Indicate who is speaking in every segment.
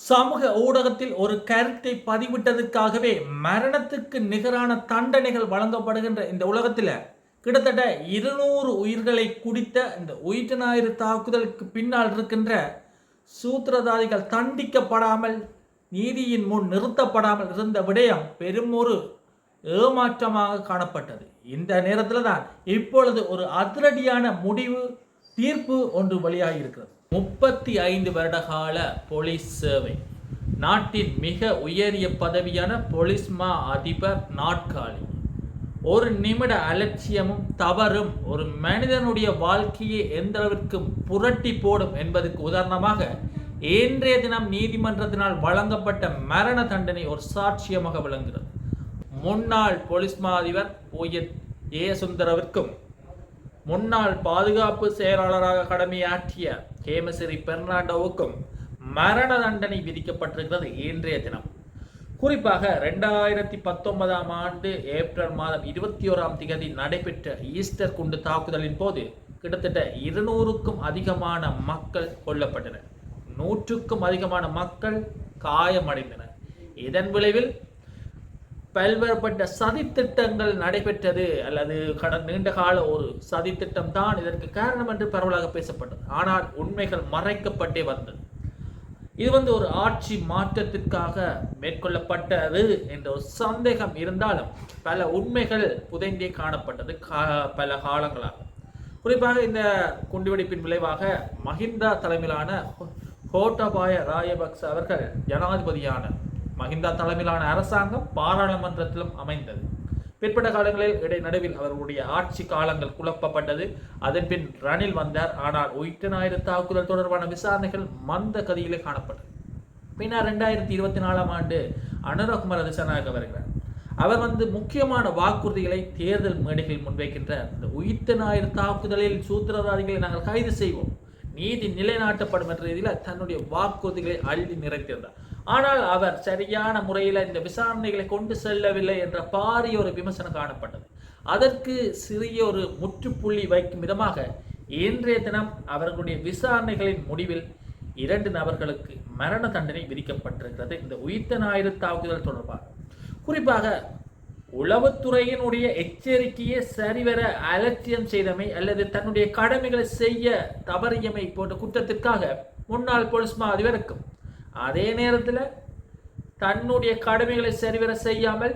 Speaker 1: சமூக ஊடகத்தில் ஒரு கருத்தை பதிவிட்டதற்காகவே மரணத்துக்கு நிகரான தண்டனைகள் வழங்கப்படுகின்ற இந்த உலகத்தில் கிட்டத்தட்ட 200 உயிர்களை குடித்த இந்த உயிர் ஞாயிறு தாக்குதலுக்கு பின்னால் இருக்கின்ற சூத்திரதாரிகள் தண்டிக்கப்படாமல் நீதியின் முன் நிறுத்தப்படாமல் இருந்த விடயம் பெரும் ஒரு ஏமாற்றமாக காணப்பட்டது. இந்த நேரத்தில் தான் இப்பொழுது ஒரு அதிரடியான தீர்ப்பு ஒன்று வெளியாகியிருக்கிறது. 35 வருட கால போலீஸ் சேவை, நாட்டின் மிக உயரிய பதவியான போலீஸ் மா அதிபர் நாட்காலி, ஒரு நிமிட அலட்சியமும் தவறும் ஒரு மனிதனுடைய வாழ்க்கையை எந்த அளவிற்கு புரட்டி போடும் என்பதற்கு உதாரணமாக இன்றைய தினம் நீதிமன்றத்தினால் வழங்கப்பட்ட மரண தண்டனை ஒரு சாட்சியமாக விளங்குகிறது. முன்னாள் போலீஸ் மா அதிபர் ஏ சுந்தரவிற்கும் முன்னாள் பாதுகாப்பு செயலாளராக கடமையாற்றிய கேமசிறி பெர்னாண்டோவுக்கும் மரண தண்டனை விதிக்கப்பட்டிருக்கிறது இன்றைய தினம். குறிப்பாக 2019ஆம் ஆண்டு ஏப்ரல் மாதம் 21ஆம் தேதி நடைபெற்ற ஈஸ்டர் குண்டு தாக்குதலின் போது கிட்டத்தட்ட 200க்கும் அதிகமான மக்கள் கொல்லப்பட்டனர், 100க்கும் அதிகமான மக்கள் காயமடைந்தனர். இதன் விளைவில் பல்வேறுபட்ட சதித்திட்டங்கள் நடைபெற்றது, அல்லது நீண்ட கால ஒரு சதித்திட்டம் தான் இதற்கு காரணம் என்று பரவலாக பேசப்பட்டது. ஆனால் உண்மைகள் மறைக்கப்பட்டே வந்தது. இது ஒரு ஆட்சி மாற்றத்திற்காக மேற்கொள்ளப்பட்டது என்ற ஒரு சந்தேகம் இருந்தாலும் பல உண்மைகள் புதைந்தே காணப்பட்டது பல காலங்களாக. குறிப்பாக இந்த குண்டுவெடிப்பின் விளைவாக மஹிந்தா தலைமையிலான கோட்டாபாய ராஜபக்ச அவர்கள் ஜனாதிபதியான மஹிந்தா தலைமையிலான அரசாங்கம் பாராளுமன்றத்திலும் அமைந்தது. பிற்பட்ட காலங்களில் இடைநடுவில் அவர்களுடைய ஆட்சி காலங்கள் குழப்பப்பட்டது. அதன் பின் ரணில் வந்தார். ஆனால் உயிர் ஞாயிறு தாக்குதல் தொடர்பான விசாரணைகள் மந்த கதியிலே காணப்பட்டது. பின்னர் 2024ஆம் ஆண்டு அனுரகுமார திசாநாயக்க வருகிறார். அவர் முக்கியமான வாக்குறுதிகளை தேர்தல் மேடைகளில் முன்வைக்கின்ற இந்த உயிர் ஞாயிறு தாக்குதலில் சூத்திரதாரிகளை நாங்கள் கைது செய்வோம், நீதி நிலைநாட்டப்படும் என்ற ரீதியில் தன்னுடைய வாக்குறுதிகளை அள்ளி நிறைத்திருந்தார். ஆனால் அவர் சரியான முறையில் இந்த விசாரணைகளை கொண்டு செல்லவில்லை என்ற பாரிய ஒரு விமர்சனம் காணப்பட்டது. அதற்கு சிறிய ஒரு முற்றுப்புள்ளி வைக்கும் விதமாக இன்றைய தினம் அவர்களுடைய விசாரணைகளின் முடிவில் 2 நபர்களுக்கு மரண தண்டனை விதிக்கப்பட்டிருக்கிறது. இந்த உயிர் ஞாயிறு தாக்குதல் தொடர்பாக குறிப்பாக உளவுத்துறையினுடைய எச்சரிக்கையை சரிவர அலட்சியம் செய்தமை அல்லது தன்னுடைய கடமைகளை செய்ய தவறியமை போன்ற குற்றத்திற்காக முன்னாள் போலீஸ் மா அதிபருக்கும், அதே நேரத்தில் தன்னுடைய கடமைகளை சரிவர செய்யாமல்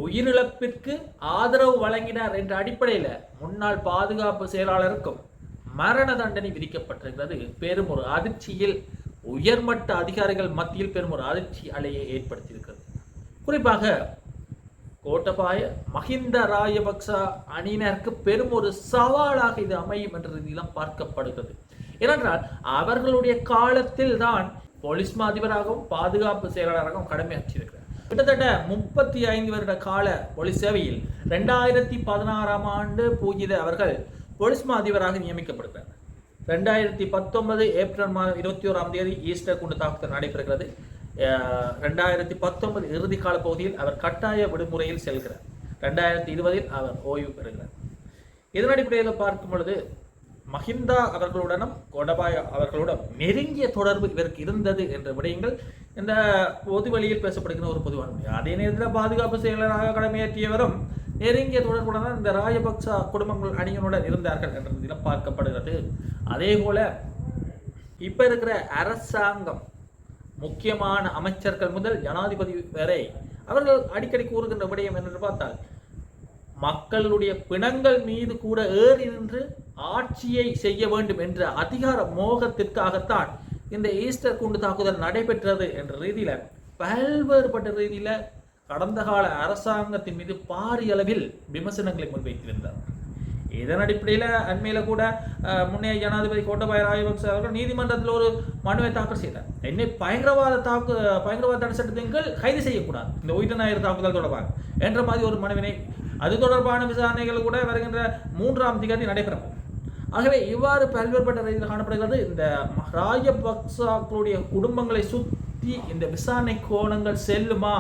Speaker 1: உயிரிழப்பிற்கு ஆதரவு வழங்கினார் என்ற அடிப்படையில் முன்னாள் பாதுகாப்பு செயலாளருக்கும் மரண தண்டனை விதிக்கப்பட்டிருக்கிறது. பெரும் ஒரு அதிர்ச்சியில் உயர்மட்ட அதிகாரிகள் மத்தியில் பெரும் ஒரு அதிர்ச்சி அலையை ஏற்படுத்தியிருக்கிறது. குறிப்பாக கோட்டபாய மஹிந்த ராஜபக்ச அணியினருக்கு பெரும் ஒரு சவாலாக இது அமையும் என்ற ரீதியிலும் பார்க்கப்படுகிறது. ஏனென்றால் அவர்களுடைய காலத்தில் தான் போலீஸ் மா அதிபராகவும் பாதுகாப்பு செயலாளராகவும் கடமையாற்றியிருக்கிறார். கிட்டத்தட்ட 35 வருட கால போலீஸ் சேவையில் 2016ஆம் ஆண்டு பூஜித அவர்கள் போலீஸ் மா அதிபராக நியமிக்கப்படுகிறார். 2019 ஏப்ரல் மாதம் 21ஆம் தேதி ஈஸ்டர் குண்டு தாக்குதல் நடைபெறுகிறது. 2019 இறுதி கால பகுதியில் அவர் கட்டாய விடுமுறையில் செல்கிறார். 2020 அவர் ஓய்வு பெறுகிறார். இதன் அடிப்படையில் பார்க்கும் பொழுது மஹிந்தா அவர்களுடனும் கோடபாய அவர்களுடன் நெருங்கிய தொடர்பு இவருக்கு இருந்தது என்ற விடயங்கள் இந்த பொது வழியில் பேசப்படுகிற ஒரு பொதுவான முடியும். அதே நேரத்தில் பாதுகாப்பு செயலராக கடமையாற்றியவரும் நெருங்கிய தொடர்புடன் இந்த ராஜபக்ச குடும்பங்கள் அணியினுடன் இருந்தார்கள் என்ற பார்க்கப்படுகிறது. அதே போல இப்ப இருக்கிற அரசாங்கம் முக்கியமான அமைச்சர்கள் முதல் ஜனாதிபதி வரை அவர்கள் அடிக்கடி கூறுகின்ற விடயம் என்று பார்த்தால் மக்களுடைய பிணங்கள் மீது கூட ஏறி நின்று ஆட்சியை செய்ய வேண்டும் என்ற அதிகார மோகத்திற்காகத்தான் இந்த ஈஸ்டர் குண்டு தாக்குதல் நடைபெற்றது என்ற ரீதியில பல்வேறுபட்ட ரீதியில கடந்த கால அரசாங்கத்தின் மீது பாரிய அளவில் விமர்சனங்களை முன்வைத்திருந்தார். இதன் அடிப்படையில் அண்மையில கூட முன்னைய ஜனாதிபதி கோட்டபாய ராஜபக்ச அவர்கள் நீதிமன்றத்தில் ஒரு மனுவை தாக்கல் செய்தார். என்னை பயங்கரவாத தடை சட்டத்தின் கீழ் கைது செய்யக்கூடாது இந்த உயிர் ஞாயிறு தாக்குதல் தொடர்பாக என்ற மாதிரி ஒரு மனுவினை, அது தொடர்பான விசாரணைகள் கூட வருகின்ற 3ஆம் தேதி நடைபெறும். ஆகவே இவ்வாறு பல்வேறுபட்ட ரீதியில் காணப்படுகிறது. இந்த ராஜபக்சர்களுடைய குடும்பங்களை சுற்றி இந்த விசாரணை கோணங்கள் செல்லுமா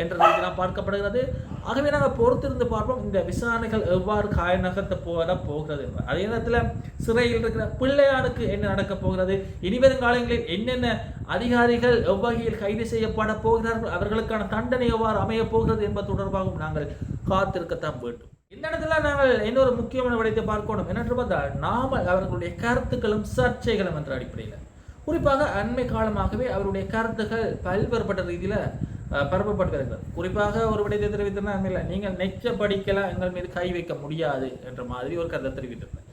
Speaker 1: என்ற ரீதியில் பார்க்கப்படுகிறது. ஆகவே நாங்கள் பொறுத்திருந்து பார்ப்போம் இந்த விசாரணைகள் எவ்வாறு காய நகர்த்த போகிறது என்பது. அதே நேரத்தில் சிறையில் இருக்கிற பிள்ளையானுக்கு என்ன நடக்கப் போகிறது, இனிவரும் காலங்களில் என்னென்ன அதிகாரிகள் எவ்வகையில் கைது செய்யப்பட போகிறார்கள், அவர்களுக்கான தண்டனை எவ்வாறு அமையப் போகிறது என்பது தொடர்பாகவும் நாங்கள் காத்திருக்கத்தான் வேண்டும். இந்த இடத்துல நாங்கள் இன்னொரு முக்கியமான விடயத்தை பார்க்கணும். என்னென்று பார்த்தால் நாமல் அவர்களுடைய கருத்துக்களும் சர்ச்சைகளும் என்ற அடிப்படையில் குறிப்பாக அண்மை காலமாகவே அவருடைய கருத்துக்கள் பல்வேறுபட்ட ரீதியில் பரப்பப்பட்டு வருகிறது. குறிப்பாக ஒரு விடயத்தை தெரிவித்திருந்தா இல்லை, நீங்கள் நெச்ச படிக்கலாம் எங்கள் மீது கை வைக்க முடியாது என்ற மாதிரி ஒரு கருத்தை தெரிவித்திருந்தார்.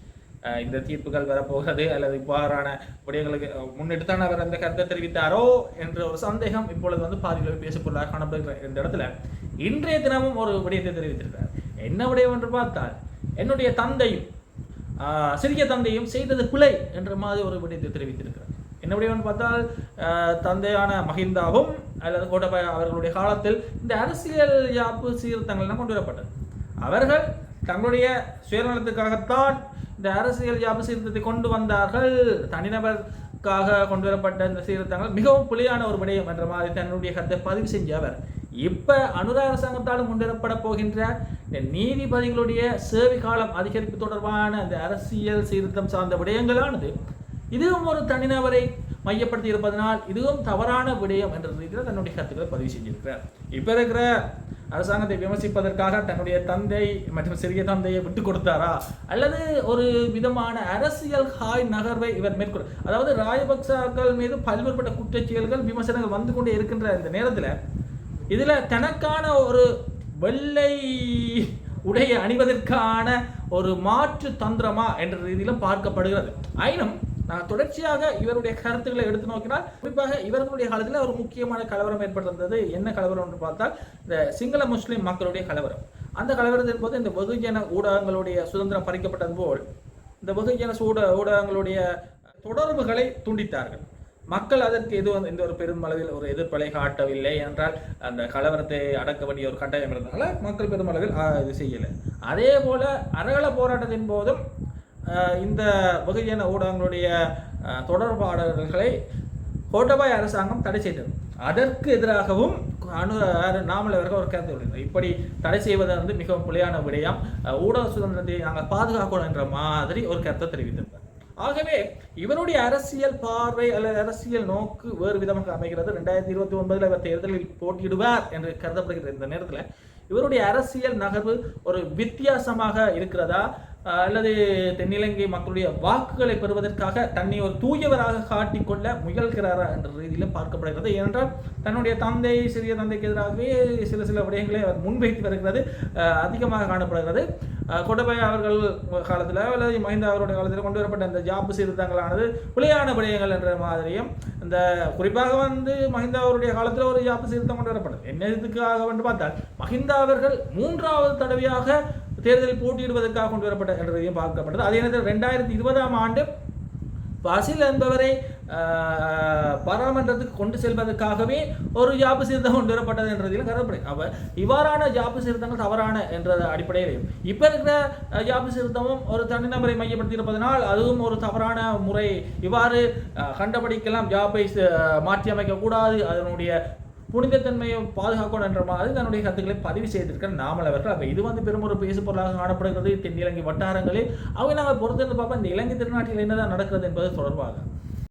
Speaker 1: இந்த தீர்ப்புகள் வரப்போகிறது அல்லது இவ்வாறான விடயங்களுக்கு முன்னிட்டு தான் அவர் அந்த கருத்தை தெரிவித்தாரோ என்ற ஒரு சந்தேகம் இப்பொழுது பாதியில் பேசப்பொருளாக காணப்படுகிற இந்த இடத்துல இன்றைய தினமும் ஒரு விடயத்தை தெரிவித்திருக்கிறார். என்ன விடயம் என்று பார்த்தால், என்னுடைய தந்தையும் சிறிய தந்தையும் செய்தது பிழை என்ற மாதிரி ஒரு விடயத்தை தெரிவித்திருக்கிறார். என்ன விடயம்னு பார்த்தால், தந்தையான மஹிந்தாவும் அல்லது கோட்டபாய அவர்களுடைய காலத்தில் இந்த அரசியல் யாப்பு சீர்திருத்தங்கள்லாம் கொண்டு வரப்பட்டது. அவர்கள் தங்களுடைய சுயநலத்துக்காகத்தான் இந்த அரசியல் யாப்பு சீர்திருத்தத்தை கொண்டு வந்தார்கள். தனிநபருக்காக கொண்டு வரப்பட்ட இந்த சீர்திருத்தங்கள் மிகவும் பிழையான ஒரு விடயம் என்ற மாதிரி தன்னுடைய கருத்தை பதிவு செஞ்ச அவர் இப்ப அனுர அரசாங்கத்தாலும் கொண்டு வரப்பட போகின்ற இந்த நீதிபதிகளுடைய சேவை காலம் அதிகரிப்பு தொடர்பான இந்த அரசியல் சீர்திருத்தம் சார்ந்த விடயங்களானது இதுவும் ஒரு தனிநபரை மையப்படுத்தி இருப்பதனால் இதுவும் தவறான விடயம் என்ற ரீதியில் தன்னுடைய கருத்துக்களை பதிவு செஞ்சிருக்கிறார். இப்ப இருக்கிற அரசாங்கத்தை விமர்சிப்பதற்காக தன்னுடைய தந்தை மற்றும் சிறிய தந்தையை விட்டு கொடுத்தாரா அல்லது ஒரு விதமான அரசியல் ஹாய் நகர்வை இவர் மேற்கொள்ள, அதாவது ராஜபக்சர்கள் மீது பல்வேறுபட்ட குற்றச்செயல்கள் விமர்சனங்கள் வந்து கொண்டே இருக்கின்ற இந்த நேரத்தில் இதுல தனக்கான ஒரு வெள்ளை உடைய அணிவதற்கான ஒரு மாற்று தந்திரமா என்ற ரீதியிலும் பார்க்கப்படுகிறது. ஆயினும் நான் தொடர்ச்சியாக இவருடைய கருத்துக்களை எடுத்து நோக்கினால் குறிப்பாக இவர்களுடைய காலத்தில் ஒரு முக்கியமான கலவரம் ஏற்பட்டிருந்தது. என்ன கலவரம் என்று பார்த்தால் இந்த சிங்கள முஸ்லிம் மக்களுடைய கலவரம். அந்த கலவரத்தின் போது இந்த வெகுஜன ஊடகங்களுடைய சுதந்திரம் பறிக்கப்பட்டது போல் இந்த வெகுஜன ஊடகங்களுடைய தொடர்புகளை துண்டித்தார்கள். மக்கள் அதற்கு எதுவும் இந்த ஒரு பெருமளவில் ஒரு எதிர்ப்பலை காட்டவில்லை என்றால் அந்த கலவரத்தை அடக்க வேண்டிய ஒரு கட்டாயம் இருந்ததால மக்கள் பெருமளவில் இது செய்யலை. அதே போல அரகள போராட்டத்தின் போதும் இந்த வெகுஜன ஊடகங்களுடைய தொடர்பாளர்களை கோட்டபாய அரசாங்கம் தடை செய்தது. அதற்கு எதிராகவும் நாமல் அவர்கள் ஒரு கருத்து உள்ளது. இப்படி தடை செய்வது மிகவும் பிழையான விடயம், ஊடக சுதந்திரத்தை நாங்கள் பாதுகாக்கணும் என்ற மாதிரி ஒரு கருத்தை தெரிவித்திருந்தார். ஆகவே இவருடைய அரசியல் பார்வை அல்லது அரசியல் நோக்கு வேறு விதமாக அமைகிறது. 2029 இவர் தேர்தலில் போட்டியிடுவார் என்று கருதப்படுகிற இந்த நேரத்தில் இவருடைய அரசியல் நகர்வு ஒரு வித்தியாசமாக இருக்கிறதா அல்லது தென்னிலங்கை மக்களுடைய வாக்குகளை பெறுவதற்காக தன்னை ஒரு தூயவராக காட்டிக்கொள்ள முயல்கிறாரா என்ற ரீதியில் பார்க்கப்படுகிறது. ஏனென்றால் தன்னுடைய தந்தை சிறிய தந்தைக்கு எதிராகவே சில விடயங்களை அவர் முன்வைத்து வருகிறது அதிகமாக காணப்படுகிறது. கோட்டபாய அவர்கள் காலத்தில் அல்லது மஹிந்த அவருடைய காலத்தில் கொண்டு வரப்பட்ட இந்த ஜாப்பு சீர்திருத்தங்களானது பிழையான விடயங்கள் என்ற மாதிரியும் இந்த குறிப்பாக மஹிந்தா அவருடைய காலத்தில் ஒரு ஜாப்பு சீர்திருத்தம் கொண்டு வரப்பட்டது. என்ன இதுக்காக வந்து பார்த்தால் மஹிந்தா அவர்கள் 3வது தடவையாக தேர்தலில் போட்டியிடுவதற்காக கொண்டு வரப்பட்ட என்றதையும் பார்க்கப்பட்டது. அதே நேரத்தில் 2020ஆம் ஆண்டு பசில் என்பவரை பாராளுமன்றத்துக்கு கொண்டு செல்வதற்காகவே ஒரு ஜாப்பு சீர்திருத்தம் கொண்டு வரப்பட்டது என்றதிலும் கருதப்படுகிறது. அவர் இவ்வாறான ஜாப்பு சீர்திருத்தங்கள் தவறான என்ற அடிப்படையிலையும் இப்ப இருக்கிற ஜாப்பு சீர்திருத்தமும் ஒரு தனிநபரை மையப்படுத்தி இருப்பதனால் அதுவும் ஒரு தவறான முறை, இவ்வாறு கண்டபடிக்கெல்லாம் ஜாப்பை மாற்றி அமைக்க கூடாது, அதனுடைய புனிதத்தன்மையை பாதுகாக்கணும் என்ற மாதிரி தன்னுடைய கருத்துக்களை பதிவு செய்திருக்கிற நாமல் அவர்கள். அப்போ இது பெரும் ஒரு பேசு பொருளாக காணப்படுகிறது தென்னிலங்கை வட்டாரங்களில். அவை நாங்கள் பொறுத்திருந்து பார்ப்போம் இந்த இலங்கை திருநாட்டில் என்னதான் நடக்கிறது என்பது தொடர்பாக.